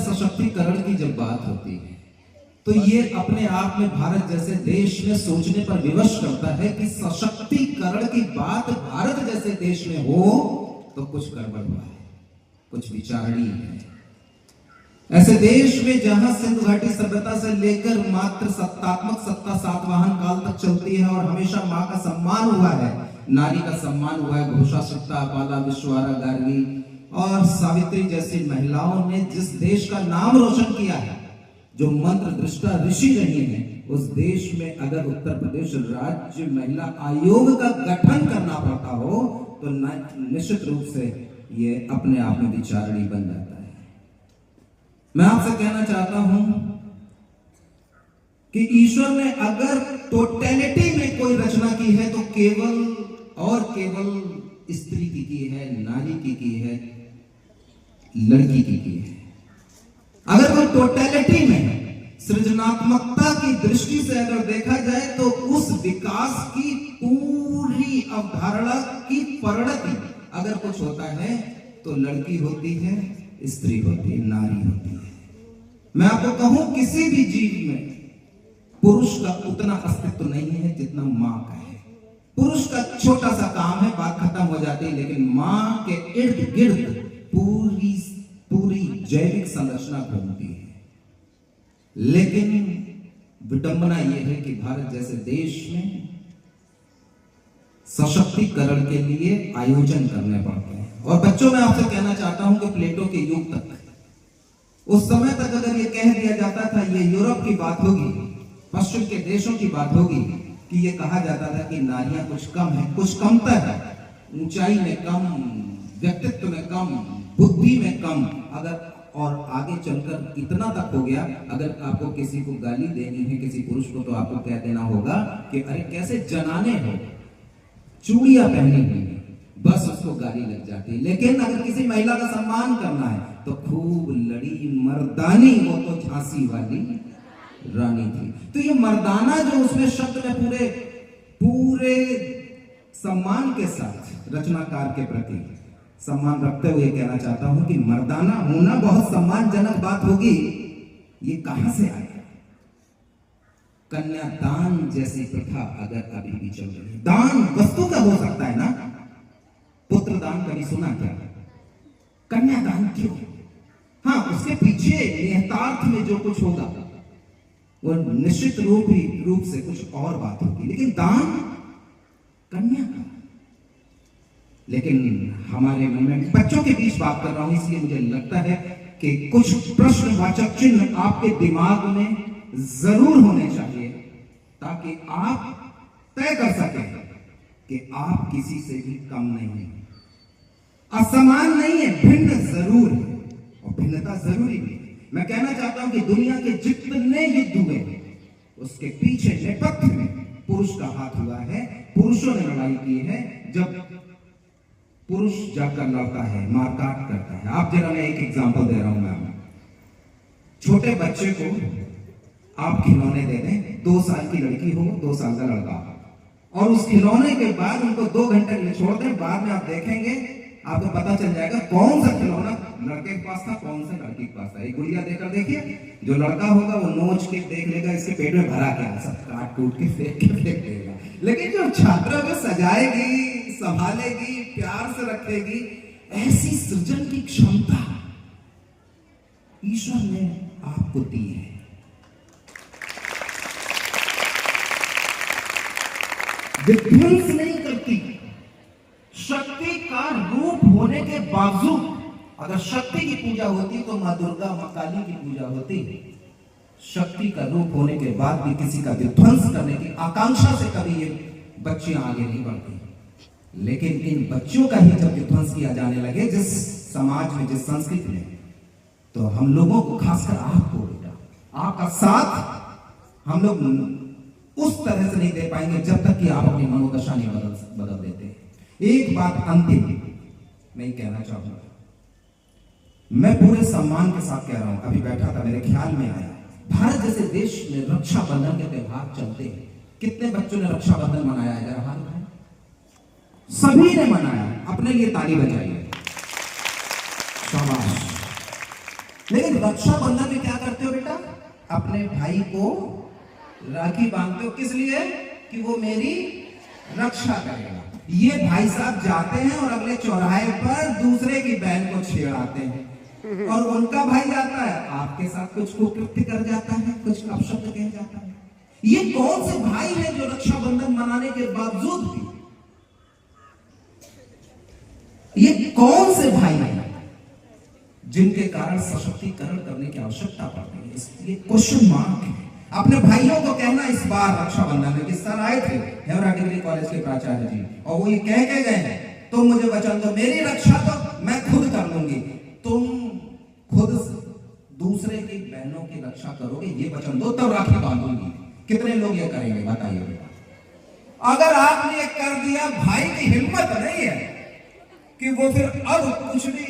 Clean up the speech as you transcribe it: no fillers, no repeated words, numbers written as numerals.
सशक्तिकरण की जब बात होती है तो ये अपने आप में भारत जैसे देश में सोचने पर विवश करता है कि सशक्तिकरण की बात भारत जैसे देश में हो तो कुछ गड़बड़ हुआ है, कुछ विचारणीय है। ऐसे देश में जहां सिंधु घाटी सभ्यता से लेकर मात्र सत्तात्मक सत्ता सातवाहन काल तक चलती है और हमेशा मां का सम्मान हुआ है, नारी का सम्मान हुआ है, घोषा सिक्ता पाला विश्वारा गार्गी और सावित्री जैसी महिलाओं ने जिस देश का नाम रोशन किया है, जो मंत्र दृष्टा ऋषि रही हैं, उस देश में अगर उत्तर प्रदेश राज्य महिला आयोग का गठन करना पड़ता हो तो निश्चित रूप से ये अपने आप में विचारणीय बन जाता है। मैं आपसे कहना चाहता हूं कि ईश्वर ने अगर टोटलिटी में कोई रचना की है तो केवल और केवल स्त्री की है, नारी की है, लड़की की है। अगर वो टोटलिटी में सृजनात्मकता की दृष्टि से अगर देखा जाए तो उस विकास की पूरी अवधारणा की परिणति अगर कुछ होता है तो लड़की होती है, स्त्री होती है, नारी होती है। मैं आपको कहूं किसी भी जीव में पुरुष का उतना अस्तित्व नहीं है जितना मां का है। पुरुष का छोटा सा काम है, बात खत्म हो जाती है, लेकिन मां के इर्द गिर्द पूरी जैविक संरचना घूमती है। लेकिन विडंबना यह है कि भारत जैसे देश में सशक्तिकरण के लिए आयोजन करने पड़ते हैं। और बच्चों, मैं आपसे कहना चाहता हूं कि प्लेटो के युग तक, उस समय तक अगर यह कह दिया जाता था ये यूरोप की बात होगी, पश्चिम के देशों की बात होगी, कि यह कहा जाता था कि नारियां कुछ कम है, कुछ कमतर है, ऊंचाई में कम, व्यक्तित्व में कम, बुद्धि में कम, अगर और आगे चलकर इतना तक हो गया, अगर आपको किसी को गाली देनी है, किसी पुरुष को, तो आपको कह देना होगा कि अरे कैसे जनाने हो, चूड़ियां पहनी हुई, बस उसको गाली लग जाती है। लेकिन अगर किसी महिला का सम्मान करना है तो खूब लड़ी मर्दानी, वो तो झांसी वाली रानी थी। तो ये मर्दाना जो उसमें शब्द में पूरे सम्मान के साथ रचनाकार के प्रति सम्मान रखते हुए कहना चाहता हूं कि मर्दाना होना बहुत सम्मानजनक बात होगी। ये कहां से आया? कन्यादान जैसी प्रथा अगर अभी भी चल रही है, दान वस्तु का हो सकता है ना, पुत्र दान कभी सुना क्या? कन्यादान क्यों? हाँ, उसके पीछे निहितार्थ में जो कुछ होगा वो निश्चित रूप से कुछ और बात होगी, लेकिन दान कन्या का। लेकिन हमारे मन में, बच्चों के बीच बात कर रहा हूं इसलिए मुझे लगता है कि कुछ प्रश्नवाचक चिन्ह आपके दिमाग में जरूर होने चाहिए ताकि आप तय कर सकें कि आप किसी से भी कम नहीं हैं, असमान नहीं है, भिन्न जरूर है और भिन्नता जरूरी भी है। मैं कहना चाहता हूं कि दुनिया के जितने युद्ध हुए उसके पीछे नेपथ्य में पुरुष का हाथ हुआ है, पुरुषों ने लड़ाई की है। जब पुरुष जाकर लड़ता है, मारकाट करता है, आप जरा, मैं एक एग्जांपल दे रहा हूं मैम, छोटे बच्चे को आप खिलौने दे दें, 2 साल की लड़की हो, 2 साल का लड़का, और उस खिलौने के बाद उनको 2 घंटे के लिए छोड़ दें, बाद में आप देखेंगे, आपको पता चल जाएगा कौन सा खिलौना लड़के के पास था, कौन सा लड़की के पास था। एक गुड़िया देकर देखिए, जो लड़का होगा वो नोच के देख लेगा इसके पेट में भरा क्या, सब काट कूट के फेंक देगा। लेकिन जो छात्रा को सजाएगी, संभालेगी, प्यार से रखेगी, ऐसी सृजन की क्षमता ईश्वर ने आपको दी है। विध्वंस नहीं करती, शक्ति का रूप होने के बावजूद, अगर शक्ति की पूजा होती तो मां दुर्गा, मां काली की पूजा होती। शक्ति का रूप होने के बाद भी किसी का विध्वंस करने की आकांक्षा से कभी ये बच्चियां आगे नहीं बढ़ती। लेकिन इन बच्चों का ही जब विध्वंस किया जाने लगे जिस समाज में, जिस संस्कृति में, तो हम लोगों को, खासकर आपको, बेटा, आपका साथ हम लोग उस तरह से नहीं दे पाएंगे जब तक कि आप अपनी मनोदशा नहीं बदल देते। एक बात अंतिम मैं कहना चाहूंगा, मैं पूरे सम्मान के साथ कह रहा हूं, अभी बैठा था मेरे ख्याल में आया, भारत जैसे देश में रक्षाबंधन के त्योहार चलते हैं, कितने बच्चों ने रक्षाबंधन मनाया है? जरा हाथ उठाएं। सभी ने मनाया, अपने लिए ताली बजाइए, शाबाश। लेकिन रक्षाबंधन में क्या करते हो बेटा? अपने भाई को राखी बांधते हो, किस लिए? कि वो मेरी रक्षा करेगा। ये भाई साहब जाते हैं और अगले चौराहे पर दूसरे की बहन को छेड़ाते हैं, और उनका भाई जाता है आपके साथ कुछ कुकृत्य कर जाता है, कुछ अपशब्द कह जाता है। ये कौन से भाई हैं जो रक्षाबंधन मनाने के बावजूद भी, ये कौन से भाई हैं जिनके कारण सशक्तिकरण करने की आवश्यकता पड़ती है? इसलिए क्वेश्चन मार्क है। अपने भाइयों को कहना इस बार रक्षाबंधन में, किस तरह आए थे हेवरा डिग्री कॉलेज के प्राचार्य जी, और वो ये कह के गए हैं, तुम मुझे वचन दो, मेरी रक्षा तो मैं खुद कर लूंगी, तुम खुद दूसरे की बहनों की रक्षा करोगे, ये वचन दो, तब राखी बांधूंगी। कितने लोग ये करेंगे बताइए बेटा? अगर आपने ये कर दिया, भाई की हिम्मत नहीं है कि वो फिर अब कुछ भी